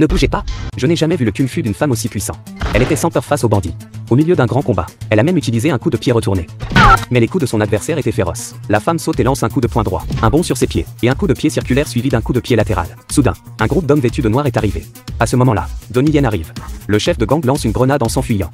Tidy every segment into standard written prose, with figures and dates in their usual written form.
Ne bougez pas. Je n'ai jamais vu le kung-fu d'une femme aussi puissant. Elle était sans peur face aux bandits. Au milieu d'un grand combat, elle a même utilisé un coup de pied retourné. Mais les coups de son adversaire étaient féroces. La femme saute et lance un coup de poing droit, un bond sur ses pieds, et un coup de pied circulaire suivi d'un coup de pied latéral. Soudain, un groupe d'hommes vêtus de noir est arrivé. À ce moment-là, Donnie Yen arrive. Le chef de gang lance une grenade en s'enfuyant.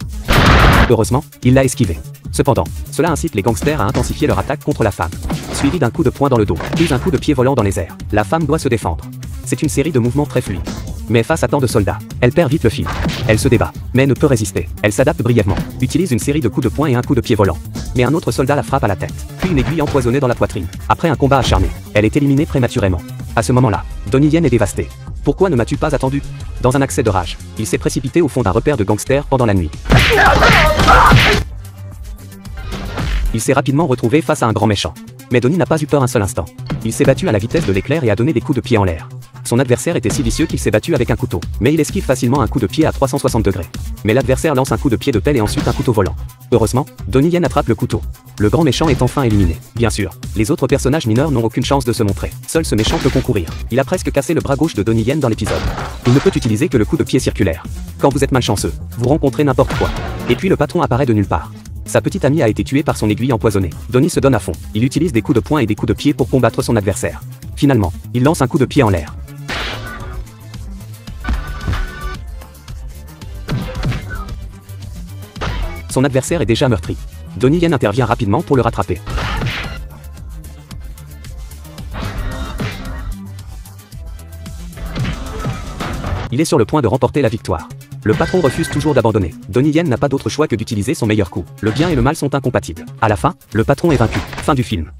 Heureusement, il l'a esquivé. Cependant, cela incite les gangsters à intensifier leur attaque contre la femme. Suivi d'un coup de poing dans le dos, puis un coup de pied volant dans les airs. La femme doit se défendre. C'est une série de mouvements très fluides. Mais face à tant de soldats, elle perd vite le fil. Elle se débat, mais ne peut résister. Elle s'adapte brièvement, utilise une série de coups de poing et un coup de pied volant. Mais un autre soldat la frappe à la tête, puis une aiguille empoisonnée dans la poitrine. Après un combat acharné, elle est éliminée prématurément. À ce moment-là, Donnie Yen est dévasté. Pourquoi ne m'as-tu pas attendu? Dans un accès de rage, il s'est précipité au fond d'un repère de gangsters pendant la nuit. Il s'est rapidement retrouvé face à un grand méchant. Mais Donnie n'a pas eu peur un seul instant. Il s'est battu à la vitesse de l'éclair et a donné des coups de pied en l'air. Son adversaire était si vicieux qu'il s'est battu avec un couteau, mais il esquive facilement un coup de pied à 360 degrés. Mais l'adversaire lance un coup de pied de pelle et ensuite un couteau volant. Heureusement, Donnie Yen attrape le couteau. Le grand méchant est enfin éliminé. Bien sûr, les autres personnages mineurs n'ont aucune chance de se montrer. Seul ce méchant peut concourir. Il a presque cassé le bras gauche de Donnie Yen dans l'épisode. Il ne peut utiliser que le coup de pied circulaire. Quand vous êtes malchanceux, vous rencontrez n'importe quoi. Et puis le patron apparaît de nulle part. Sa petite amie a été tuée par son aiguille empoisonnée. Donnie se donne à fond. Il utilise des coups de poing et des coups de pied pour combattre son adversaire. Finalement, il lance un coup de pied en l'air. Son adversaire est déjà meurtri. Donnie Yen intervient rapidement pour le rattraper. Il est sur le point de remporter la victoire. Le patron refuse toujours d'abandonner. Donnie Yen n'a pas d'autre choix que d'utiliser son meilleur coup. Le bien et le mal sont incompatibles. À la fin, le patron est vaincu. Fin du film.